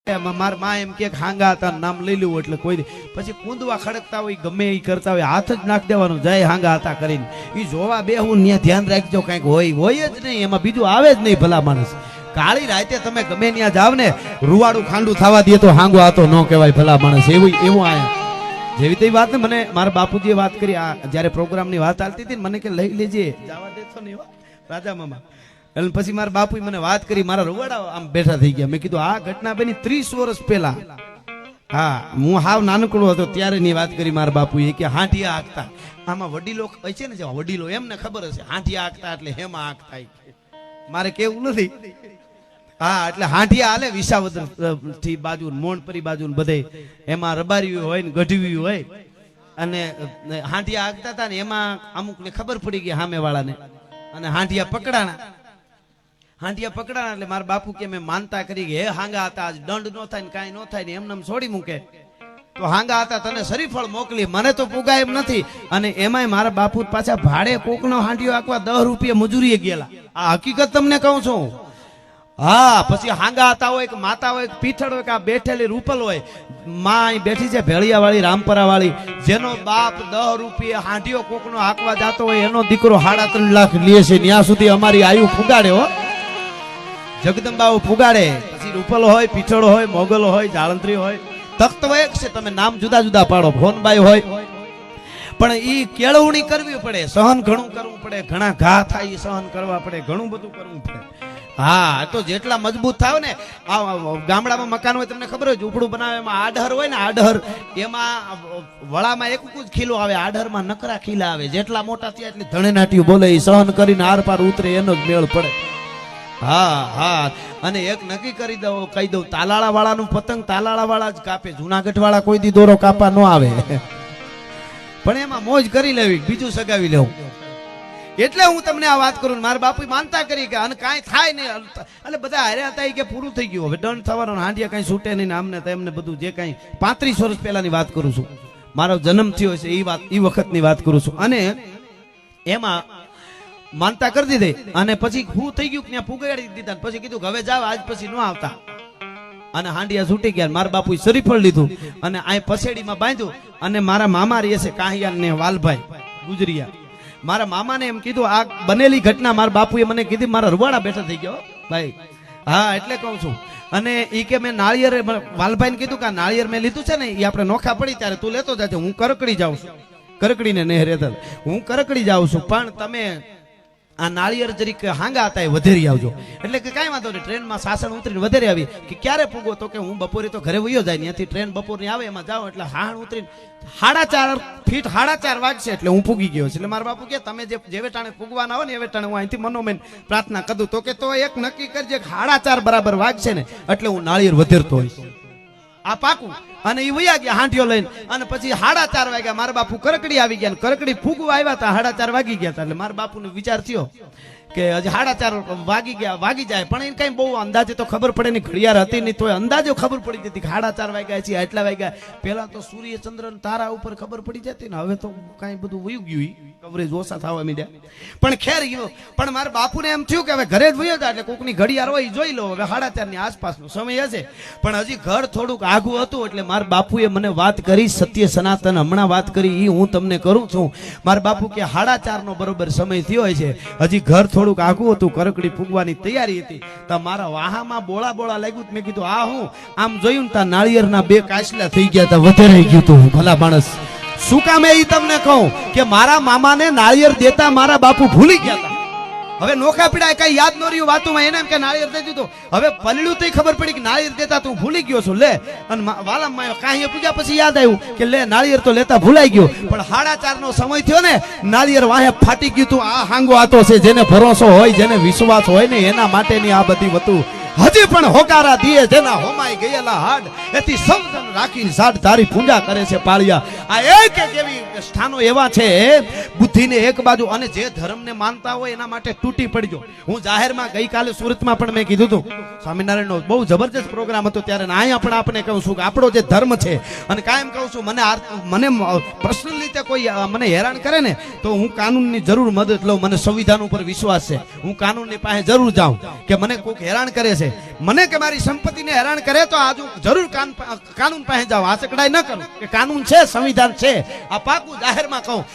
મારા માં એમ કે હાંગા હતા નામ લઈ લેવું એટલે કોઈ પછી કૂદવા ખડકતા હોય ગમે એ કરતા હોય હાથ જ નાખ દેવાનું જય હાંગા હતા કરીને એ જોવા બેહું ત્યાં ધ્યાન રાખજો કંઈક હોય જ નહીં એમાં બીજું આવે જ નહીં ભલા માણસ કાળી રાતે તમે ગમે ત્યાં જાવ ને રૂવાડું ખાંડું થવા દે તો હાંગો આતો ન કહેવાય ભલા માણસ એવું આયા જેવી તે વાત ને મને મારા બાપુજીએ વાત કરી આ જ્યારે પ્રોગ્રામની વાત ચાલતી હતી ને મને કે લઈ લેજે જવા દેશો નહીં રાજા મામા એટલે પછી મારા બાપુ મને વાત કરી મારા રૂવાડા આમ બેઠા થઈ ગયા મેં કીધું આ ઘટના બની 30 વર્ષ પહેલા હા હું હાવ નાનકડો હતો ત્યારે ની વાત કરી મારા બાપુએ કે હાંઠિયા હાંકતા આમાં વડીલો હોય છે ને જે વડીલો એમને ખબર હશે હાંઠિયા હાંકતા એટલે હેમાં હાંકતા મારે કેવું નથી હા એટલે હાંઠિયા હાલે વિસાવદર થી બાજુ મોણપરી બાજુ બધે એમાં રબારી હોય ને ગઢવી હોય અને હાંઠિયા હાંકતા હતા ને એમાં અમુક ને ખબર પડી ગઈ સામે વાળાને અને હાંઠિયા પકડાણા એટલે મારા બાપુ કે મેં માનતા કરી કે હે હાંગા હતા આજ દંડ નો થાય ને કાંઈ નો થાય ને એમને છોડી મૂકે તો હાંગા હતા તને શરીફળ મોકલી મને તો પુગાય એમ નથી અને એમાંય મારા બાપુ પાછા ભાડે કોકનો હાંડિયો આખવા 10 રૂપિયા મજૂરીએ ગયેલા આ હકીકત તમને કહું છું હા પછી હાંગા હતા હોય કે માતા હોય કે પીઠળ હોય કે આ બેઠેલી રૂપલ હોય માં બેઠી છે ભેળિયા વાળી રામપરા વાળી જેનો બાપ 10 રૂપિયા હાંડિયો કોકનો હાંકવા જતો હોય એનો દીકરો 3.5 લાખ લે છે ત્યાં સુધી અમારી આયુ ફુગાડે હો જગદંબાઓ ફુગાડે પછી રૂપલ હોય પીઠળ હોય મોગલ હોય જાળંત્રી હોય તખ્ત હોય છે તમે નામ જુદા જુદા પાડો ભોનબાઈ હોય પણ ઈ કેળવણી કરવી પડે સહન ઘણું કરવું પડે ઘણા ઘા થાય ઈ સહન કરવા પડે ઘણું બધું કરવું પડે હા તો જેટલા મજબૂત થાવ ને ગામડામાં મકાન હોય તમને ખબર હોય ઝૂંપડું બનાવે એમાં આડહર હોય ને આડહર એમાં વળામાં એક જ ખીલો આવે આડહરમાં નકરા ખીલા આવે જેટલા મોટા થયા એટલે ધણેનાટીયું બોલે ઈ સહન કરીને આર પાર ઉતરે એનો જ મેળ પડે હા અને એક નક્કી કરી દઉં કહી દઉં તાલાળા વાળાનું પતંગ તાલાળા વાળા જ કાપે જુનાગઢ વાળા કોઈ દી દોરો કાપા ન આવે પણ એમાં મોજ કરી લેવી બીજું સગાવી લેવું એટલે હું તમને આ વાત કરું મારા બાપુ માનતા કરી કે અને કાંઈ થાય નહીં એટલે બધા હાર્યા હતા કે પૂરું થઈ ગયું હવે દંડ થવાનો હાંડિયા કાંઈ છૂટે નહીં ને આમને તેમને બધું જે કાંઈ 35 વર્ષ પહેલાની વાત કરું છું મારો જન્મ થયો છે એ વખતની વાત કરું છું અને એમાં માનતા કરી દીધી અને પછી હું થઈ ગયું ત્યાં પુગાડી દીધા પછી કીધું હવે જાવ આજ પછી ન આવતા અને હાંડિયા છૂટી ગયા મારા બાપુએ શરીફળ લીધું અને આ પસેડીમાં બાંધ્યું અને મારા મામા રહે છે કાહિયાન ને વાલભાઈ ગુજરિયા મારા મામાને એમ કીધું આ બનેલી ઘટના મારા બાપુએ મને કીધી મારા રૂવાડા બેઠા થઈ ગયો ભાઈ હા એટલે કહું છું અને ઈ કે મેં નાળિયેર વાલભાઈને કીધું કે નાળિયેર મેં લીધું છે ને એ આપણે નોખા પડી ત્યારે તું લેતો જાજે હું કરકડી જાઉં છું કરકડીને નહીં રહેતા હું કરકડી જાઉં છું પણ તમે આ નાળિયેર જરીક હાંગા હતા એ વધેરી આવજો એટલે કે કાંઈ વાંધો નહીં ટ્રેનમાં સાસણ ઉતરીને વધેરી આવી કે ક્યારે પૂગો તો કે હું બપોરે તો ઘરે વયો જાય ત્યાંથી ટ્રેન બપોરની આવે એમાં જાઓ એટલે હાણ ઉતરીને 4.5 ફીટ 4.5 વાગશે એટલે હું પૂગી ગયો છે એટલે મારા બાપુ કે તમે જે વેટાણે પૂગવાના હોય ને એ વેટાણે હું અહીંથી મનોમન પ્રાર્થના કરું તો કે તો એક નક્કી કરજે 4.5 બરાબર વાગશે ને એટલે હું નાળિયેર વધેરતો હોઈશ આ પાકું અને એ વયા ગયા હાંઠિયો લઈને અને પછી 4.5 વાગ્યા મારા બાપુ કરકડી આવી ગયા કરકડી ફૂગવા આવ્યા હતા 4.5 વાગી ગયા હતા એટલે મારા બાપુને વિચાર થયો કે હજી 4.5 વાગી જાય પણ એને કઈ બહુ અંદાજે તો ખબર પડે નહીં ઘડિયાળ હતી નહીં તો અંદાજો ખબર પડી જતી કે 4.5 વાગ્યા છે આટલા વાગ્યા પેલા તો સૂર્ય ચંદ્ર તારા ઉપર ખબર પડી જતી ને હવે તો કઈ બધું વયું ગયું કવરેજ ઓછા થવા માંડ્યા પણ ખેર ગયો પણ મારા બાપુને એમ થયું કે હવે ઘરે જ વયો જાય એટલે કોકની ઘડિયાળ હોય જોઈ લો હવે 4.5 ની આસપાસનો સમય હશે પણ હજી ઘર થોડુંક આઘું હતું એટલે મારા બાપુએ મને વાત કરી સત્ય સનાતન હમણાં વાત કરી એ હું તમને કરું છું મારા બાપુ કે 4.5 નો બરોબર સમય થયો છે હજી ઘર થોડુંક આઘું હતું કરકડી ફૂગવાની તૈયારી હતી તો મારા વાહામાં બોળા લાગ્યું મેં કીધું આ હું આમ જોયું તા નાળિયેરના 2 કાચલા થઈ ગયા તા વધેરાઈ ગયું તું ભલા માણસ શું કામ એ તમને કહું કે મારા મામાને નાળિયેર દેતા મારા બાપુ ભૂલી ગયા હતા હવે નોખા પીડા કઈ યાદ ન રહ્યું વાતોમાં એને એમ કે નાળિયેર દઈ દીધું હવે પલડ્યું તો ખબર પડી કે નાળિયેર દેતા તું ભૂલી ગયો છું લે અને વાલામાં કાંઈ પૂજા પછી યાદ આવ્યું કે લે નાળિયેર તો લેતા ભૂલાઈ ગયો પણ 4.5 નો સમય થયો ને નાળિયેર વાહે ફાટી ગયું તું આ હાંગો આતો છે જેને ભરોસો હોય જેને વિશ્વાસ હોય ને એના માટેની આ બધી વસ્તુ હજી પણ હોકારા દીએ જેના હોમાઈ ગયેલા હાડ એથી સમજણ રાખી સાડ તારી પૂજા કરે છે પાળિયા આ એક એવી સ્થાનો એવા છે બુદ્ધિને એક બાજુ અને જે ધર્મને માનતા હોય એના માટે તૂટી પડજો હું જાહેરમાં ગઈકાલે સુરતમાં પણ મેં કીધું હતું સ્વામિનારાયણનો બહુ જબરજસ્ત પ્રોગ્રામ હતો ત્યારે અહીંયા પણ આપણે કહું છું કે આપણો જે ધર્મ છે અને કાયમ કહું છું મને પર્સનલ રીતે કોઈ મને હેરાન કરે ને તો હું કાનૂનની જરૂર મદદ લઉં મને સંવિધાન ઉપર વિશ્વાસ છે હું કાનૂનની પાસે જરૂર જાઉં કે મને કોઈક હેરાન કરે છે છે મને કે મારી સંપત્તિને હેરાન કરે તો આજુ જરૂર કાનૂન પાસે જાઓ આચકડાઈ ન કરું કે કાનૂન છે સંવિધાન છે આ પાકું જાહેરમાં કહું